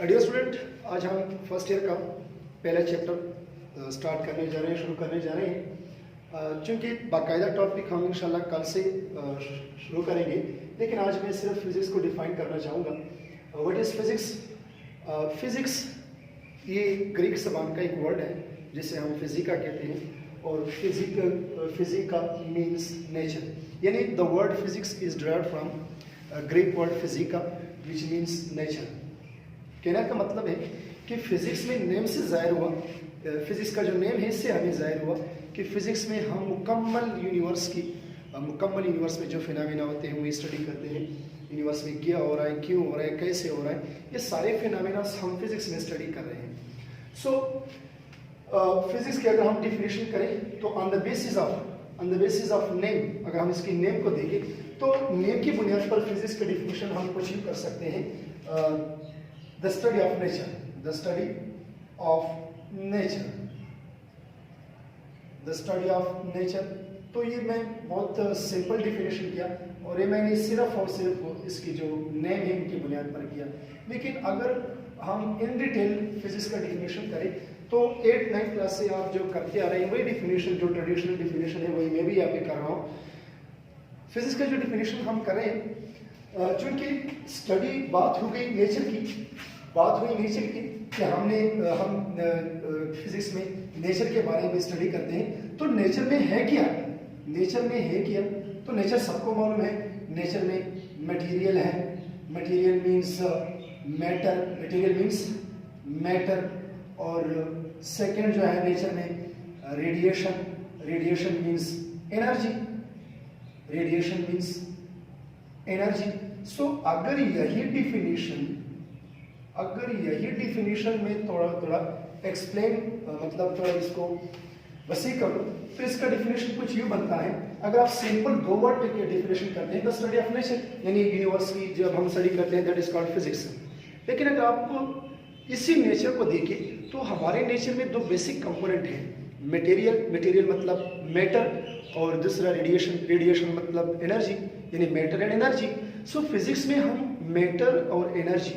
Dear student, आज हम first year का पहला चैप्टर स्टार्ट करने जा रहे हैं, शुरू करने जा रहे हैं। चूँकि बाकायदा टॉपिक हम इंशाल्लाह कल से शुरू करेंगे, लेकिन आज मैं सिर्फ फिज़िक्स को डिफ़ाइन करना चाहूँगा। What is physics? फिज़िक्स ये ग्रीक ज़बान का एक वर्ड है जिसे हम फिज़िका कहते हैं, और फिज़िका मीन्स नेचर, यानी the word physics is derived from Greek word फिज़िका विच मीन्स नेचर। कहने का मतलब है कि फिज़िक्स में नेम से ज़ाहिर हुआ, फिज़िक्स का जो नेम है इससे हमें ज़ाहिर हुआ कि फ़िज़िक्स में हम मुकम्मल यूनिवर्स में जो फिनोमेना होते हैं वो स्टडी करते हैं। यूनिवर्स में क्या हो रहा है, क्यों हो रहा है, कैसे हो रहा है, ये सारे फिनोमेना हम फिज़िक्स में स्टडी कर रहे हैं। सो फिज़िक्स की अगर हम डिफिनेशन करें तो on the basis of name, अगर हम इसकी नेम को देखें तो नेम की बुनियाद पर फिज़िक्स का डिफिनेशन हम कुछ ही कर सकते हैं। The study of nature, the study of nature. तो ये मैं बहुत सिंपल डिफिनेशन किया और ये मैंने सिर्फ और सिर्फ इसकी जो नेम है इनकी बुनियाद पर किया। लेकिन अगर हम इन डिटेल फिजिक्स का डिफिनेशन करें तो 8-9 क्लास से आप जो करते आ रहे हैं वही डिफिनेशन, जो ट्रेडिशनल डिफिनेशन है वही मैं भी यहाँ पे कर रहा हूँ। फिजिक्स का जो डिफिनेशन हम करें, चूँकि स्टडी बात हुई नेचर की कि हम फिजिक्स में नेचर के बारे में स्टडी करते हैं। तो नेचर में है क्या? तो नेचर सबको मालूम है। नेचर में मटेरियल है, मटेरियल मीन्स मैटर, और सेकंड जो है नेचर में रेडिएशन मीन्स एनर्जी। सो अगर यही डिफिनेशन में थोड़ा एक्सप्लेन, मतलब थोड़ा इसको वसी करूँ तो इसका डिफिनेशन कुछ यूँ बनता है। अगर आप सिंपल 2 वर्ड के डिफिनेशन करते हैं, द स्टडी ऑफ नेचर, यानी यूनिवर्स की जब हम स्टडी करते हैं दैट इज कॉल्ड फिजिक्स। लेकिन अगर आपको इसी नेचर को देखें तो हमारे नेचर में 2 बेसिक कंपोनेंट हैं। मटेरियल मतलब मैटर, और दूसरा रेडिएशन मतलब एनर्जी, यानी matter and energy. So physics में हम मैटर और एनर्जी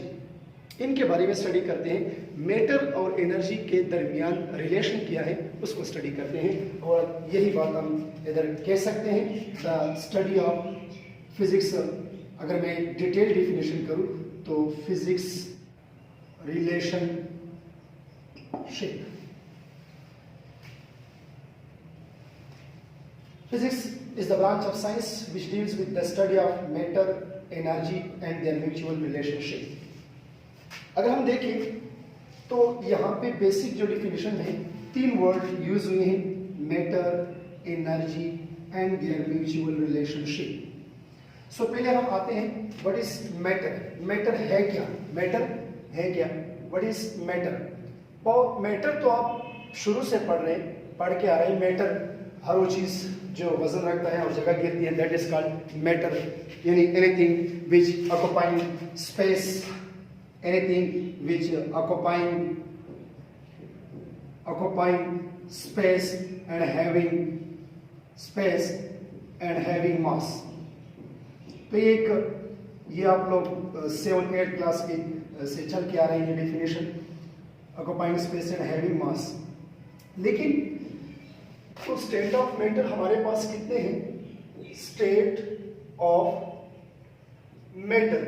इनके बारे में स्टडी करते हैं। मैटर और एनर्जी के दरमियान रिलेशन क्या है उसको स्टडी करते हैं, और यही बात हम इधर कह सकते हैं द स्टडी ऑफ फिजिक्स। अगर मैं डिटेल डिफिनेशन करूं तो physics relationship. Physics is the branch of science which deals with the study of matter, energy and their mutual relationship. अगर हम देखें तो यहाँ पे बेसिक जो डिफिनेशन है 3 वर्ड यूज हुए हैं, matter, energy and their mutual relationship. So पहले हम आते हैं व्हाट इज मैटर। मैटर है क्या? What is matter? मैटर तो आप शुरू से पढ़ के आ रहे हैं। मैटर हर वो चीज जो वजन रखता है और जगह गिरती है, दैट इज कॉल्ड मैटर, यानी anything which occupying space, occupying space and having mass। तो ये आप लोग 7-8 क्लास के से चल के आ रहे हैं definition, occupying space and having mass. लेकिन तो स्टेट ऑफ मैटर हमारे पास कितने हैं? State of matter.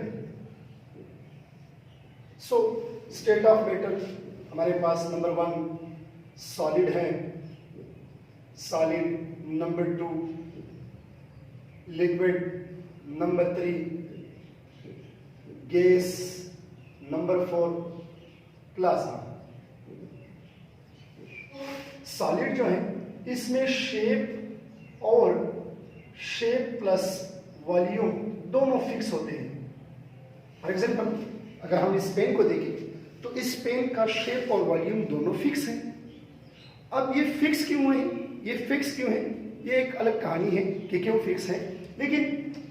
So state of matter हमारे पास नंबर 1 सॉलिड है, number 2 liquid, number 3 gas, number 4 plasma. Solid जो है इसमें शेप प्लस वॉल्यूम दोनों फिक्स होते हैं। फॉर एग्जाम्पल अगर हम इस पेन को देखें तो इस पेन का शेप और वॉल्यूम दोनों फिक्स हैं। अब ये फिक्स क्यों है? ये एक अलग कहानी है कि क्यों फिक्स है। लेकिन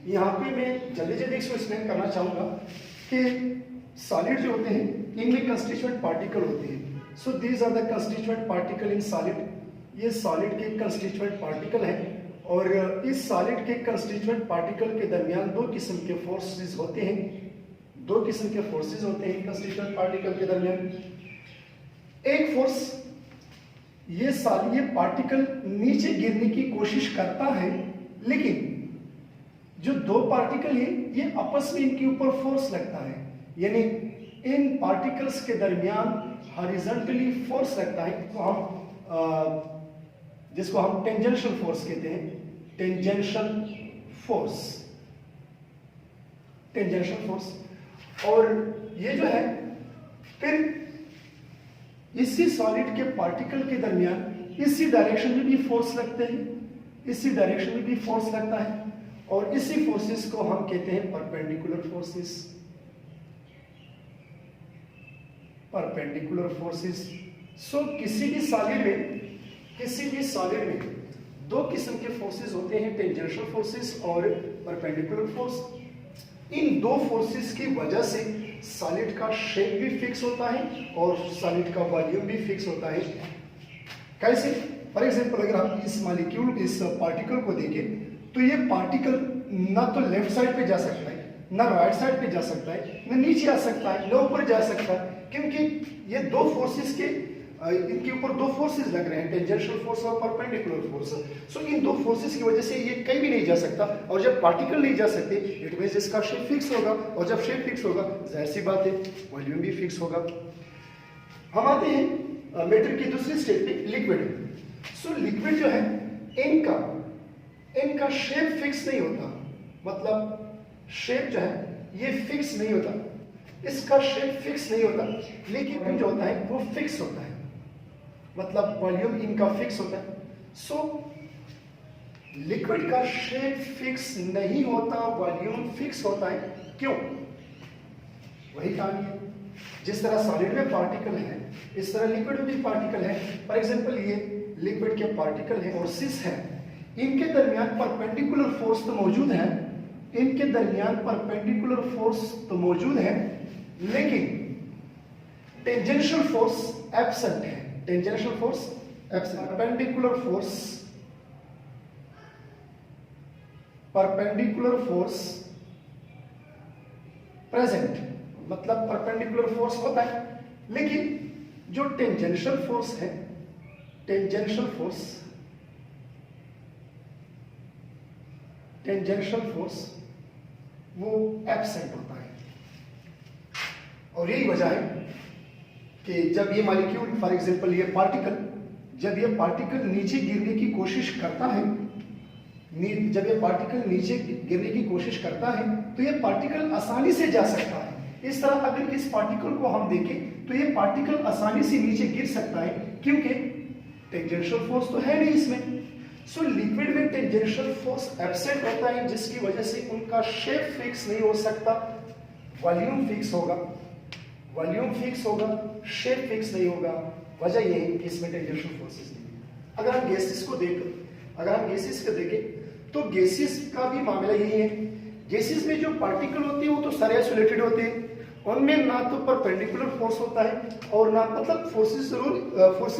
यहाँ पे मैं जल्दी इसको एक्सप्लेन करना चाहूँगा कि सॉलिड जो होते हैं इनमें कंस्टिट्यूएंट पार्टिकल होते हैं। So these are the constituent particle in solid. ये सॉलिड के कंस्टिट्यूएंट पार्टिकल हैं, और इस सॉलिड के कंस्टिट्यूएंट पार्टिकल के दरमियान 2 किस्म के फोर्सेस होते हैं। दो किस्म के फोर्सेस होते हैं कंस्टिट्यूएंट पार्टिकल के दरमियान। एक फोर्स ये पार्टिकल नीचे गिरने की कोशिश करता है, लेकिन जो दो पार्टिकल है ये आपस में इनके ऊपर फोर्स लगता है, यानी इन पार्टिकल्स के दरमियान हॉरिजॉन्टली फोर्स लगता है, तो हम जिसको हम टेंजेंशियल फोर्स कहते हैं, टेंजेंशियल फोर्स। और ये जो है फिर इसी सॉलिड के पार्टिकल के दरमियान इसी डायरेक्शन में भी फोर्स लगते हैं, इसी डायरेक्शन में भी फोर्स लगता है, और इसी फोर्सेस को हम कहते हैं परपेंडिकुलर फोर्सेस। सो किसी भी सॉलिड में दो किस्म के फोर्सेस होते हैं, टेंजेंशियल फोर्सेस और परपेंडिकुलर फोर्स। इन दो फोर्सेस की वजह से सॉलिड का शेप भी फिक्स होता है और सॉलिड का वॉल्यूम भी फिक्स होता है। कैसे? फॉर एग्जांपल अगर हम इस पार्टिकल को देखें तो ये पार्टिकल ना तो लेफ्ट साइड पे जा सकता है, ना राइट साइड पे जा सकता है, ना नीचे आ सकता है, ना ऊपर जा सकता है, क्योंकि ये दो फोर्सेस इनके ऊपर दो फोर्सेस लग रहे हैं, टेंजेंशियल फोर्स और परपेंडिकुलर फोर्स। सो इन दो फोर्सेस की वजह से ये कहीं भी नहीं जा सकता, और जब पार्टिकल नहीं जा सकते इट मींस इसका शेप फिक्स होगा, और जब शेप फिक्स होगा जाहिर सी बात है वॉल्यूम भी फिक्स होगा। हम आते हैं मैटर की दूसरी स्टेप पे, लिक्विड। सो लिक्विड जो है इनका शेप फिक्स नहीं होता, मतलब शेप जो है ये फिक्स नहीं होता, इसका शेप फिक्स नहीं होता, लेकिन जो होता है वो फिक्स होता है, मतलब वॉल्यूम इनका फिक्स होता है। सो लिक्विड का शेप फिक्स नहीं होता, वॉल्यूम फिक्स होता है। क्यों? वही कहानी है, जिस तरह सॉलिड में पार्टिकल है इस तरह लिक्विड में भी पार्टिकल है। फॉर एग्जांपल ये लिक्विड के पार्टिकल है, फोर्सेस है, इनके दरमियान परपेंडिकुलर फोर्स तो मौजूद है, लेकिन टेंजेंशियल फोर्स एब्सेंट है, परपेंडिकुलर फोर्स प्रेजेंट, मतलब परपेंडिकुलर फोर्स होता है, लेकिन जो टेंजेंशियल फोर्स है, टेंजेंशियल फोर्स वो एब्सेंट होता है। और यही वजह है कि जब ये मॉलिक्यूल, फॉर एग्जांपल ये पार्टिकल, जब ये पार्टिकल नीचे गिरने की कोशिश करता है, तो ये पार्टिकल आसानी से जा सकता है। इस तरह अगर इस पार्टिकल को हम देखें तो ये पार्टिकल आसानी से नीचे गिर सकता है, क्योंकि टेंजेंशियल फोर्स तो है नहीं इसमें। सो लिक्विड में टेंजेंशियल फोर्स एब्सेंट होता है, जिसकी वजह से उनका शेप फिक्स नहीं हो सकता, वॉल्यूम फिक्स होगा, शेप फिक्स नहीं होगा। वजह यह है कि इसमें टेंजेंशियल फोर्सेस नहीं है। अगर हम गैसेस को देखें तो गैसेस का भी मामला यही है। गैसेस में जो पार्टिकल होते हैं वो तो सारे आइसोलेटेड होते हैं, उनमें ना तो परपेंडिकुलर फोर्स होता है और ना, मतलब फोर्सेस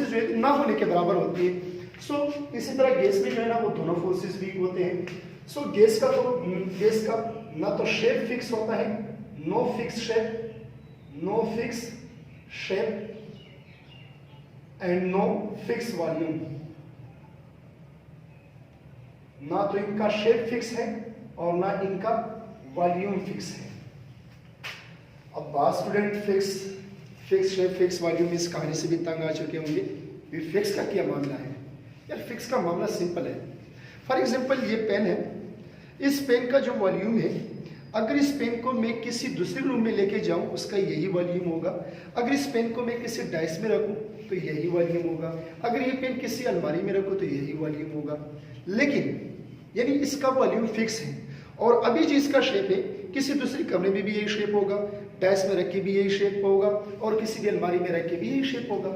जो है ना होने के बराबर होती है। सो इसी तरह गैस में जो है ना वो दोनों फोर्सेस भी होते हैं। सो गैस का ना तो शेप फिक्स होता है, no fix shape and no fix volume, ना तो इनका शेप फिक्स है और ना इनका वॉल्यूम फिक्स है। अब बात student fix shape fix volume इस कहानी से भी तंग आ चुके होंगे। फिक्स का क्या मामला है यार? फिक्स का मामला सिंपल है। फॉर एग्जांपल ये पेन है, इस पेन का जो वॉल्यूम है, अगर इस पेन को मैं किसी दूसरे रूम में लेके जाऊं उसका यही वॉल्यूम होगा। अगर इस पेन को मैं किसी डाइस में रखूं तो यही वॉल्यूम होगा। अगर ये पेन किसी अलमारी में रखूं तो यही वॉल्यूम होगा। लेकिन यानी इसका वॉल्यूम फिक्स है, और अभी जिसका शेप है किसी दूसरे कमरे में भी यही शेप होगा, डाइस में रख के भी यही शेप होगा, और किसी भी अलमारी में रख के भी यही शेप होगा।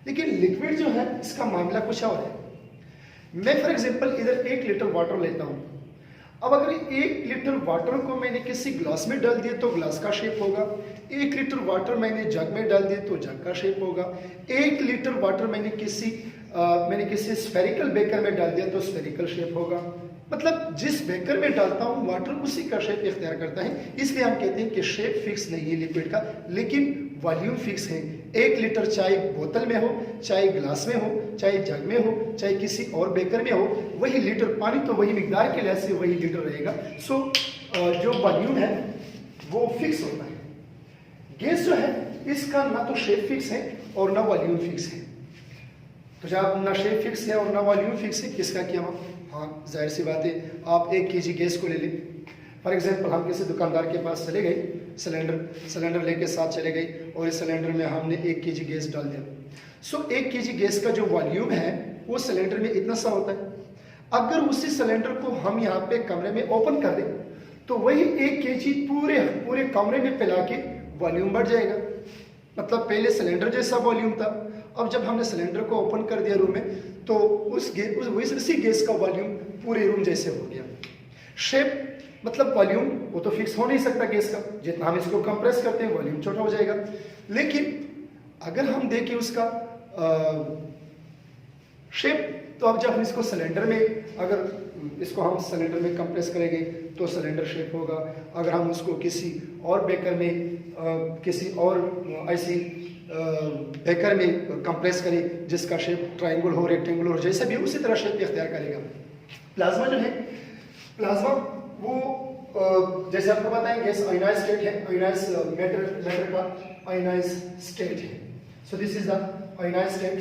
लेकिन लिक्विड जो है इसका मामला कुछ और है। मैं फॉर एग्जांपल इधर 1 लीटर वाटर लेता हूं। अब अगर 1 लीटर वाटर को मैंने किसी ग्लास में डाल दिया तो ग्लास का शेप होगा। 1 लीटर वाटर मैंने जग में डाल दिया तो जग का शेप होगा। 1 लीटर वाटर मैंने किसी स्फेरिकल बेकर में डाल दिया तो स्फेरिकल शेप होगा। मतलब जिस बेकर में डालता हूँ वाटर उसी का शेप इख्तियार करता है, इसलिए हम कहते हैं कि शेप फिक्स नहीं है लिक्विड का, लेकिन वॉल्यूम फिक्स है। 1 लीटर चाहे बोतल में हो, चाहे ग्लास में हो, चाहे जग में हो, चाहे किसी और बेकर में हो, वही लीटर पानी तो वही मिकदार के लिहाज से वही लीटर रहेगा। सो जो वॉल्यूम है वो फिक्स होता है। गैस जो है इसका ना तो शेप फिक्स है और ना वॉल्यूम फिक्स है। तो जब ना शेप फिक्स है और ना वॉल्यूम फिक्स है, किसका किया हम? हाँ, जाहिर सी बात है, आप 1 kg गैस को ले लें। फॉर एग्जांपल हम किसी दुकानदार के पास चले गए, सिलेंडर लेके साथ चले गए और इस सिलेंडर में हमने 1 kg गैस डाल दिया। सो 1 kg गैस का जो वॉल्यूम है वो सिलेंडर में इतना सा होता है। अगर उसी सिलेंडर को हम यहाँ पे कमरे में ओपन कर दें तो वही 1 kg पूरे कमरे में फैला के वॉल्यूम बढ़ जाएगा। मतलब पहले सिलेंडर जैसा वॉल्यूम था, अब जब हमने सिलेंडर को ओपन कर दिया रूम में तो उसी गैस का वॉल्यूम पूरे रूम जैसे हो गया। शेप मतलब वॉल्यूम वो तो फिक्स हो नहीं सकता गैस का, जितना हम इसको कंप्रेस करते हैं वॉल्यूम छोटा हो जाएगा। लेकिन अगर हम देखें उसका शेप, तो अब जब हम इसको सिलेंडर में, अगर इसको हम सिलेंडर में कंप्रेस करेंगे तो सिलेंडर शेप होगा। अगर हम उसको किसी और बेकर में किसी और ऐसी बेकर में कंप्रेस करें जिसका शेप ट्रायंगल हो, रेक्टेंगल हो, जैसे भी उसी तरह शेप इख्तियार करेगा। प्लाज्मा जो है, प्लाज्मा वो जैसे आपको पता है गैस आयोनाइज स्टेट है, आयोनाइज मैटर का आयोनाइज स्टेट है। So this is the ionize state,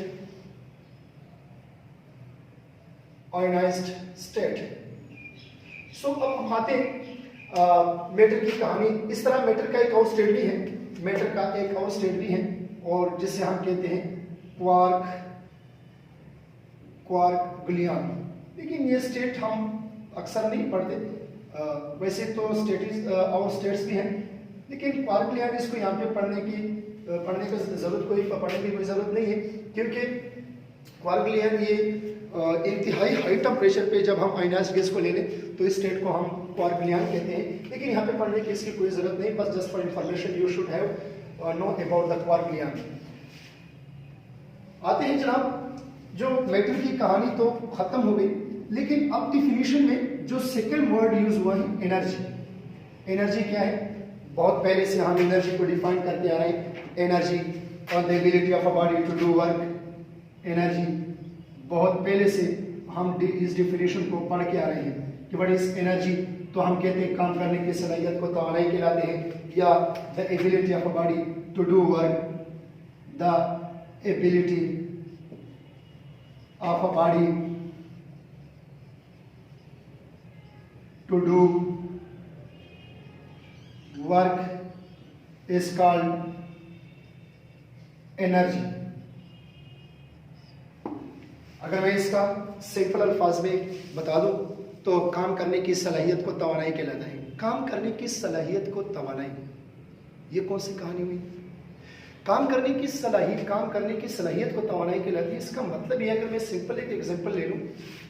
ionized state. So अब हम आते हैं मैटर की कहानी। इस तरह मैटर का एक और स्टेट भी है, मैटर का एक और स्टेट भी है और जिसे हम कहते हैं क्वार्क ग्लियन। लेकिन ये स्टेट हम अक्सर नहीं पढ़ते, वैसे तो और स्टेट्स भी हैं, लेकिन क्वार्क ग्लियन इसको यहाँ पे पढ़ने की पढ़ने की जरूरत नहीं है, क्योंकि क्वार्क ग्लियन ये इंतहाई हाई टेम्परेचर पे जब हम आयोनाइज्ड गैस को ले लें तो इस स्टेट को हम क्वार्क ग्लियन कहते हैं। लेकिन यहाँ पे पढ़ने की इसकी कोई जरूरत नहीं, बस just for information you should have know about the quark gluon. आते हैं जनाब, जो मैटर की कहानी तो खत्म हो गई, लेकिन अब डिफिनीशन में जो सेकंड वर्ड यूज हुआ है एनर्जी। एनर्जी क्या है? बहुत पहले से हम एनर्जी को डिफाइन करते आ रहे हैं। एनर्जी और the ability of a body to do work. Energy बहुत पहले से हम इस डिफिनीशन को पढ़ के आ रहे हैं कि व्हाट इज एनर्जी। तो हम कहते हैं काम करने की सलाहियत को तवानाई कहलाते हैं, या the ability of a body to do work, the ability of a body to do work is called energy. अगर मैं इसका सिंपल अल्फाज में बता दूं तो काम करने की सलाहियत को तवानाई कहलाता है। काम करने की सलाहियत को तवानाई, ये कौन सी कहानी हुई? काम करने की सलाहियत को तवानाई कहलाती है। इसका मतलब ये, अगर मैं सिंपल एक एग्जांपल ले लूं,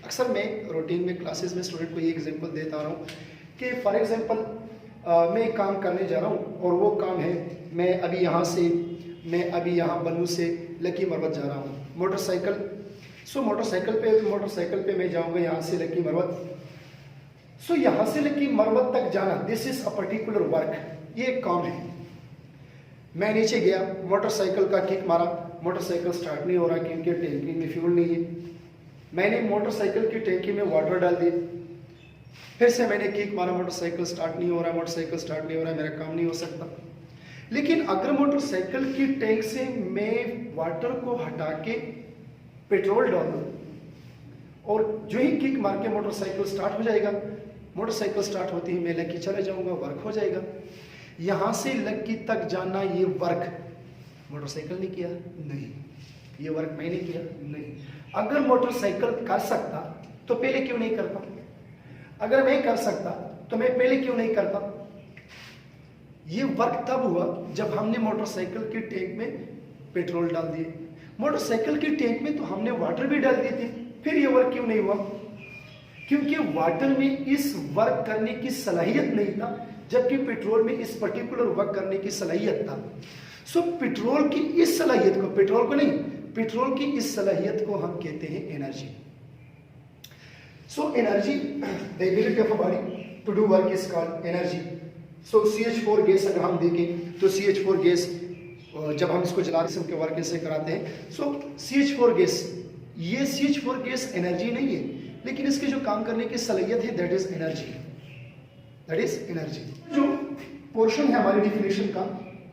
अक्सर मैं रूटीन में क्लासेस में स्टूडेंट को ये एग्जांपल देता रहा हूँ कि फॉर एग्जांपल मैं एक काम करने जा रहा हूँ और वो काम है मैं अभी यहाँ बन्नू से लकी मरवत जा रहा हूँ मोटरसाइकिल। सो मोटरसाइकिल पे मैं जाऊंगा यहाँ से लकी मरवत। सो यहाँ से लकी मरवत तक जाना, this is a particular work, ये एक काम है। मैं नीचे गया, मोटरसाइकिल का किक मारा, मोटरसाइकिल स्टार्ट नहीं हो रहा क्योंकि टैंकी में फ्यूल नहीं है। मैंने मोटरसाइकिल की टैंकी में वाटर डाल दिया, फिर से मैंने किक मारा, मोटरसाइकिल स्टार्ट नहीं हो रहा, मेरा काम नहीं हो सकता। लेकिन अगर मोटरसाइकिल की टैंक से मैं वाटर को हटा के पेट्रोल डाल दूं और जो ही किक मार के मोटरसाइकिल स्टार्ट हो जाएगा, मोटरसाइकिल स्टार्ट होती ही मैं लक्की चले जाऊंगा, वर्क हो जाएगा। यहां से लक्की तक जाना, ये वर्क मोटरसाइकिल ने किया? नहीं। ये वर्क मैंने किया? नहीं। अगर मोटरसाइकिल कर सकता तो पहले क्यों नहीं करता? अगर मैं कर सकता तो मैं पहले क्यों नहीं करता? ये वर्क तब हुआ जब हमने मोटरसाइकिल की टैंक में पेट्रोल डाल दिए। मोटरसाइकिल की टैंक में तो हमने वाटर भी डाल दिए थे, फिर ये वर्क क्यों नहीं हुआ? क्योंकि वाटर में इस वर्क करने की सलाहियत नहीं था, जबकि पेट्रोल में इस पर्टिकुलर वर्क करने की सलाहियत था। सो पेट्रोल की इस सलाहियत को, पेट्रोल की इस सलाहियत को हम कहते हैं energy. So energy, the ability of a body to do work is called energy. So CH4 gas अगर हम देखें तो CH4 गैस जब हम इसको जलाते हैं उनके वर्क कैसे कराते हैं. So CH4 गैस, ये CH4 गैस एनर्जी नहीं है, लेकिन इसके जो काम करने की सलाहियत है that is energy. That is energy. जो पोर्शन है हमारी डिफिनेशन का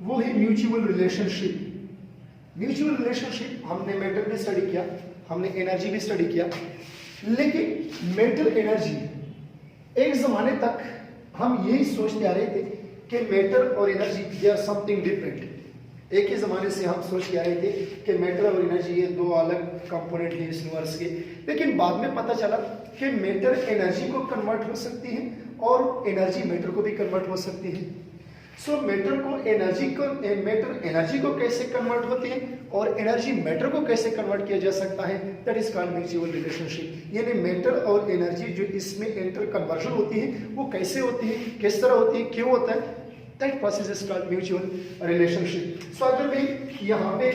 वो है म्यूचुअल रिलेशनशिप. म्यूचुअल रिलेशनशिप हमने मेटल भी स्टडी किया, हमने एनर्जी भी स्टडी किया, लेकिन मेटल एनर्जी एक जमाने तक हम यही सोचते आ रहे थे कि मेटल और energy they are something different. एक ही जमाने से हम सोच के आ रहे थे कि मेटल और एनर्जी ये दो अलग कंपोनेंट हैं इस यूनिवर्स के, लेकिन बाद में पता चला कि मेटल एनर्जी को कन्वर्ट हो सकती है और एनर्जी मेटल को भी कन्वर्ट हो सकती है. सो मेटल एनर्जी को कैसे कन्वर्ट होती है और एनर्जी मैटर को कैसे कन्वर्ट किया जा सकता है, that is called mutual relationship. यानी मेटल और एनर्जी जो इसमें इंटर कन्वर्जन होती है वो कैसे होती है, किस तरह होती है, क्यों होता है, that process is called mutual relationship. So अगर मैं यहाँ पे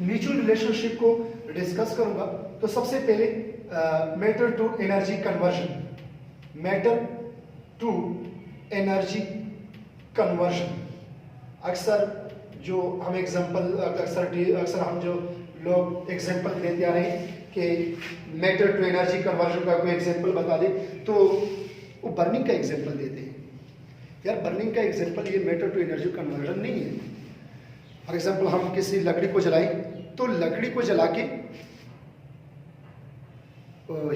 म्यूचुअल रिलेशनशिप को डिस्कस करूंगा तो सबसे पहले metal to energy conversion. Metal to energy conversion अक्सर जो हम एग्जांपल अक्सर हम जो लोग एग्जांपल देते आ रहे हैं कि मैटर टू एनर्जी कन्वर्जन का कोई एग्जांपल बता दे तो वो बर्निंग का एग्जांपल देते हैं. यार बर्निंग का एग्जांपल ये मैटर टू एनर्जी कन्वर्जन नहीं है. फॉर एग्जांपल हम किसी लकड़ी को जलाएं तो लकड़ी को जला के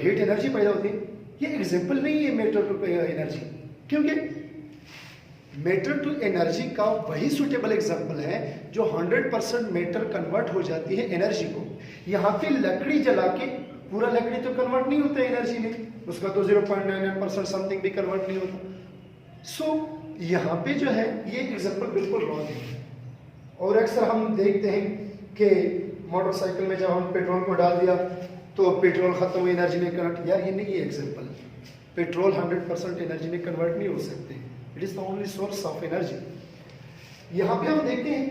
हीट एनर्जी पैदा होती है, ये एग्जांपल नहीं है मैटर टू एनर्जी. क्योंकि मैटर टू एनर्जी का वही सुटेबल एग्जांपल है जो 100% मैटर कन्वर्ट हो जाती है एनर्जी को. यहाँ पे लकड़ी जला के पूरा लकड़ी तो कन्वर्ट नहीं होता एनर्जी में, उसका तो 0.99% समथिंग भी कन्वर्ट नहीं होता. सो यहाँ पे जो है ये एग्जांपल बिल्कुल रॉन्ग है. और अक्सर हम देखते हैं कि मोटरसाइकिल में जब हम पेट्रोल को डाल दिया तो पेट्रोल खत्म हुई, एनर्जी में कन्वर्ट. यार ये नहीं है एग्जांपल. पेट्रोल 100% एनर्जी में कन्वर्ट नहीं हो सकते. It is the only source of energy. यहाँ पे हम देखते हैं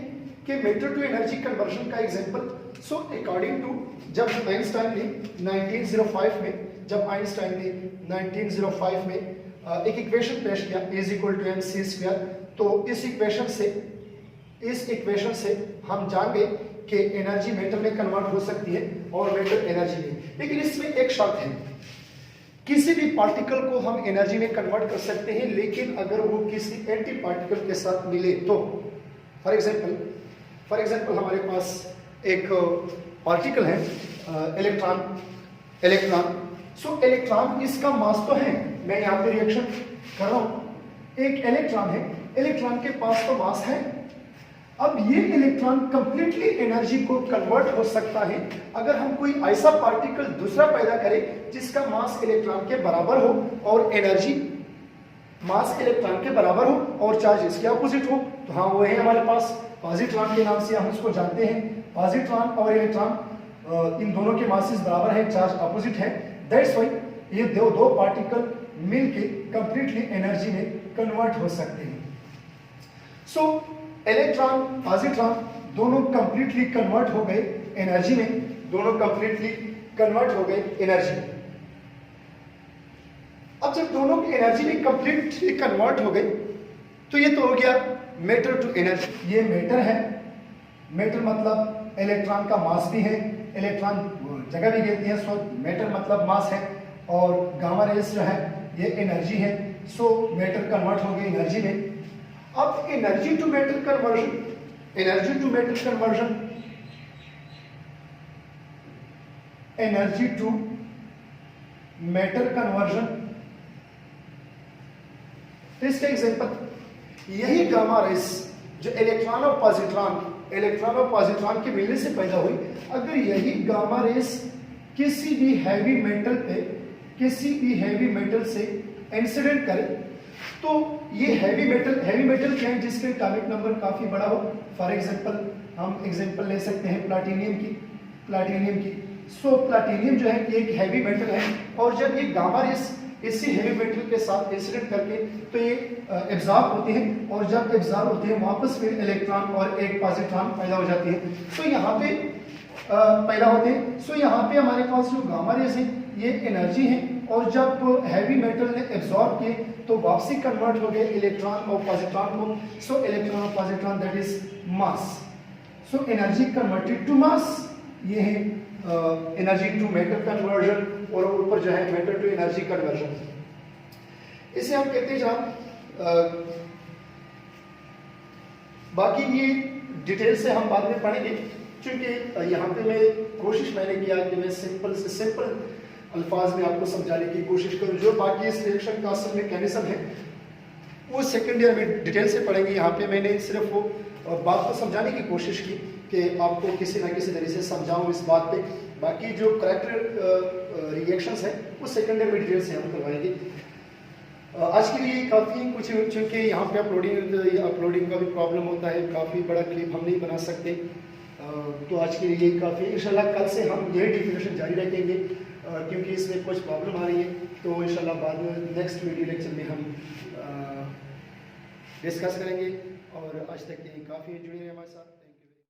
कि मैटर टू एनर्जी कन्वर्जन का एग्जांपल. सो अकॉर्डिंग टू जब आइंस्टाइन ने 1905 में एक इक्वेशन पेश किया इज इक्वल टू mc², तो इस इक्वेशन से हम जान गए कि एनर्जी मेटर में कन्वर्ट हो सकती है और मेटर एनर्जी में. लेकिन इसमें एक शर्त है, किसी भी पार्टिकल को हम एनर्जी में कन्वर्ट कर सकते हैं लेकिन अगर वो किसी एंटी पार्टिकल के साथ मिले तो. फॉर एग्जांपल हमारे पास एक पार्टिकल है इलेक्ट्रॉन. सो इलेक्ट्रॉन इसका मास तो है, मैं यहाँ पे रिएक्शन कर रहा हूँ, एक इलेक्ट्रॉन है, इलेक्ट्रॉन के पास तो मास है. अब ये इलेक्ट्रॉन कंप्लीटली एनर्जी को कन्वर्ट हो सकता है अगर हम कोई ऐसा पार्टिकल दूसरा पैदा करें जिसका मास इलेक्ट्रॉन के बराबर हो और एनर्जी मास इलेक्ट्रॉन के बराबर हो और चार्ज इसके अपोजिट हो. तो हाँ वो है हमारे पास पॉजिट्रॉन के नाम से हम इसको जानते हैं. पॉजिट्रॉन और इलेक्ट्रॉन इन दोनों के मासेस बराबर है, चार्ज अपोजिट है. दैट्स व्हाई ये दो पार्टिकल मिलके कंप्लीटली एनर्जी में कन्वर्ट हो सकते हैं. सो इलेक्ट्रॉन पॉजिट्रॉन दोनों कंप्लीटली कन्वर्ट हो गए एनर्जी में, दोनों कंप्लीटली कन्वर्ट हो गए एनर्जी में. अब जब दोनों की एनर्जी में कंप्लीटली कन्वर्ट हो गए तो ये तो हो गया मैटर टू एनर्जी. ये मैटर है, मैटर मतलब इलेक्ट्रॉन का मास भी है, इलेक्ट्रॉन जगह भी घेरती है. सो मैटर मतलब मास है और गामा रेज जो है ये एनर्जी है. सो मैटर कन्वर्ट हो गए एनर्जी में. अब energy to matter conversion, energy to matter conversion, तो इसका एग्जांपल यही गामा रेस जो इलेक्ट्रॉन और पॉजिट्रॉन के मिलने से पैदा हुई. अगर यही गामा रेस किसी भी हैवी मेटल से इंसिडेंट करे तो ये हैवी मेटल क्या है जिसके एटॉमिक नंबर काफी बड़ा हो. फॉर एग्जांपल हम एग्जांपल ले सकते हैं प्लैटिनियम की. सो प्लैटिनियम जो है एक हैवी मेटल है और जब ये गामा रेस इसी हैवी मेटल के साथ इंसिडेंट करके तो ये एब्जॉर्ब होती है और जब एब्जॉर्ब होती है वापस फिर इलेक्ट्रॉन और एक पॉजिट्रॉन पैदा हो जाती है. तो यहाँ पे पैदा होते हैं. सो यहाँ पे हमारे पास जो गामा रेस है ये एनर्जी है और जब हैवी मेटल ने एब्जॉर्ब किए तो वापसी कन्वर्ट हो गए इलेक्ट्रॉन और पॉजिट्रॉन को। सो इलेक्ट्रॉन और positron that is mass. So energy converted to mass, ये है एनर्जी टू मैटर कन्वर्जन, और ऊपर जो है मैटर टू एनर्जी कन्वर्जन। इसे हम कहते हैं जहाँ बाकी ये डिटेल से हम बाद में पढ़ेंगे, क्योंकि यहाँ पे मैंने किया कि मैं सिंपल से सिंपल अल्फाज में आपको समझाने की कोशिश करूँ। जो बाकी इस रिएक्शन का असल मैकेनिज्म है वो सेकेंड ईयर में डिटेल से पढ़ेंगे। यहाँ पे मैंने सिर्फ वो बात को समझाने की कोशिश की कि आपको किसी ना किसी तरीके से समझाऊँ इस बात पे। बाकी जो करेक्टर रिएक्शंस हैं वो सेकेंड ईयर में डिटेल से हम करवाएंगे। आज के लिए काफ़ी कुछ, चूँकि यहाँ पे अपलोडिंग का भी प्रॉब्लम होता है, काफ़ी बड़ा क्लिप हम नहीं बना सकते, तो आज के लिए काफ़ी। इंशाल्लाह कल से हम यही डिफिनेशन जारी रखेंगे, क्योंकि इसमें कुछ प्रॉब्लम आ रही है, तो इंशाल्लाह बाद में नेक्स्ट वीडियो लेक्चर में हम डिस्कस करेंगे। और आज तक के लिए काफ़ी जुड़े रहे हमारे साथ।